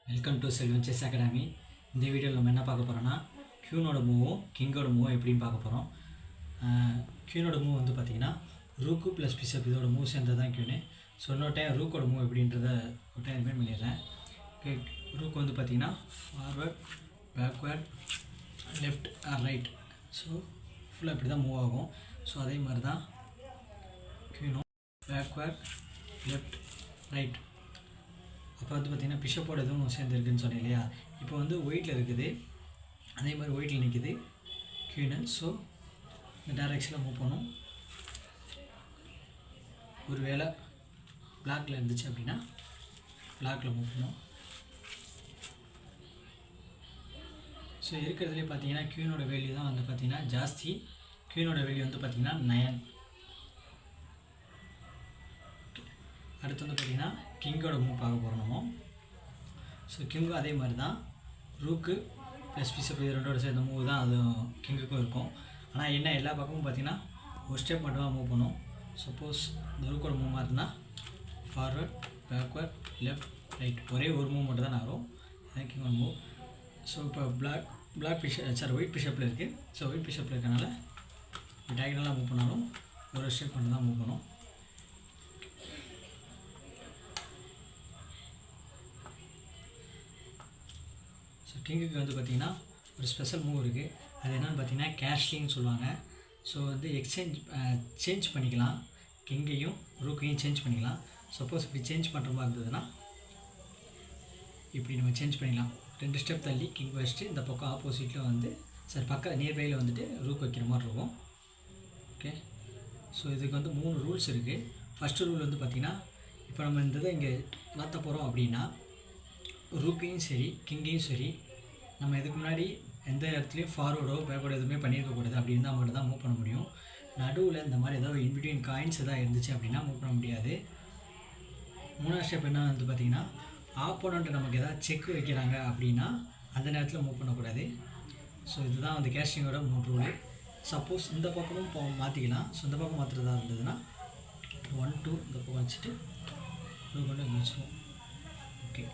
Welcome to Selvan chess academy. இந்த வீடியோவில் நம்ம என்ன பார்க்க போகிறோம்னா க்யூனோட மூவும் கிங்கோட மூவும் எப்படின்னு பார்க்க போகிறோம். க்யூனோட மூவ் வந்து பார்த்திங்கன்னா ரூக்கு ப்ளஸ் பிஷப் இதோட மூவ் சேர்ந்தது தான் க்யூனு. ஸோ இன்னொரு டைம் ரூக்கோட மூவ் எப்படின்றத ஒரு டைம் ரிமைண்ட் பண்ணிடுறேன். ரூக் வந்து பார்த்திங்கன்னா forward, backward, left or right. So ஃபுல்லாக இப்படி தான் மூவ் ஆகும். ஸோ அதே மாதிரி தான் க்யூனும் பேக்வேர்ட், லெஃப்ட், ரைட். அப்போ வந்து பார்த்திங்கன்னா பிஷப்போட எதுவும் சேர்ந்துருக்குன்னு சொன்னேன் இல்லையா. இப்போ வந்து ஒயிட்டில் இருக்குது, அதே மாதிரி ஒயிட்டில் நிற்கிது க்யூனு. ஸோ இந்த டைரெக்ஷனில் மூவ் பண்ணும். ஒரு வேளை பிளாக்கில் இருந்துச்சு அப்படின்னா பிளாக்கில் மூவ் பண்ணும். ஸோ இருக்கிறதுலே பார்த்தீங்கன்னா க்யூனோட வேல்யூ தான் வந்து பார்த்திங்கன்னா ஜாஸ்தி. க்யூனோட வேல்யூ வந்து பார்த்திங்கன்னா 9. அடுத்து வந்து பார்த்திங்கன்னா கிங்கோட மூவ் பார்க்க போகிறோம் நம்ம. ஸோ கிங்கும் அதே மாதிரி தான் ரூக்கு ப்ளஸ் பிஷப் இது ரெண்டோட சேர்ந்த மூவ் தான் அது கிங்குக்கும் இருக்கும். ஆனால் என்ன எல்லா பக்கமும் பார்த்திங்கன்னா ஒரு ஸ்டெப் மட்டும் தான் மூவ் பண்ணும். சப்போஸ் இந்த ரூக்கோட மூவ் மாதிரினா ஃபார்வர்ட், பேக்வர்ட், லெஃப்ட், ரைட் ஒரே ஒரு மூவ் மட்டும் தான் வரும். அதான் கிங்கோட மூவ். ஸோ இப்போ ஒயிட் பிஷப்பில் இருக்குது. ஸோ ஒயிட் பிஷப்பில் இருக்கனால டயகனலாக மூவ் பண்ணாலும் ஒரு ஸ்டெப் மட்டும் தான் மூவ் பண்ணும். ஸோ கிங்குக்கு வந்து பார்த்திங்கன்னா ஒரு ஸ்பெஷல் மூவ் இருக்குது. அது என்னென்னு பார்த்தீங்கன்னா கேஷ்லிங்னு சொல்லுவாங்க. ஸோ வந்து சேஞ்ச் பண்ணிக்கலாம், கிங்கையும் ரூக்கையும் சேஞ்ச் பண்ணிக்கலாம். சப்போஸ் இப்படி சேஞ்ச் பண்ணுற மாதிரி இருந்ததுன்னா இப்படி நம்ம சேஞ்ச் பண்ணிக்கலாம். 2 ஸ்டெப் தள்ளி கிங் வச்சுட்டு இந்த பக்கம் ஆப்போசிட்டில் வந்து நியர்பையில் வந்துட்டு ரூக் வைக்கிற மாதிரி இருக்கும். ஓகே. ஸோ இதுக்கு வந்து 3 ரூல்ஸ் இருக்குது. ஃபஸ்ட்டு ரூல் வந்து பார்த்திங்கன்னா இப்போ நம்ம இந்த இதை இங்கே மாற்ற போகிறோம் அப்படின்னா ரூக்கையும் சரி கிங்கையும் சரி நம்ம இதுக்கு முன்னாடி எந்த இடத்துலையும் ஃபார்வர்டோ பேக்வர்டோ எதுவுமே பண்ணியிருக்கக்கூடாது. அப்படி இருந்தால் மட்டும் தான் மூவ் பண்ண முடியும். நடுவில் இந்த மாதிரி ஏதாவது இன்பிட்வீன் காயின்ஸ் எதாவது இருந்துச்சு அப்படின்னா மூவ் பண்ண முடியாது. 3ஆவது ஸ்டெப் என்ன வந்து பார்த்திங்கன்னா ஆப்போனண்ட் நமக்கு எதாவது செக் வைக்கிறாங்க அப்படின்னா அந்த நேரத்தில் மூவ் பண்ணக்கூடாது. ஸோ இதுதான் வந்து கேஷிங்கோட 3 ரூலு. சப்போஸ் இந்த பக்கமும் மாற்றிக்கலாம். ஸோ இந்த பக்கம் மாற்றுறதா இருந்ததுன்னா 1 2 இந்த பக்கம் வச்சுட்டு ரூ கொண்டு வச்சுருவோம். ஓகே.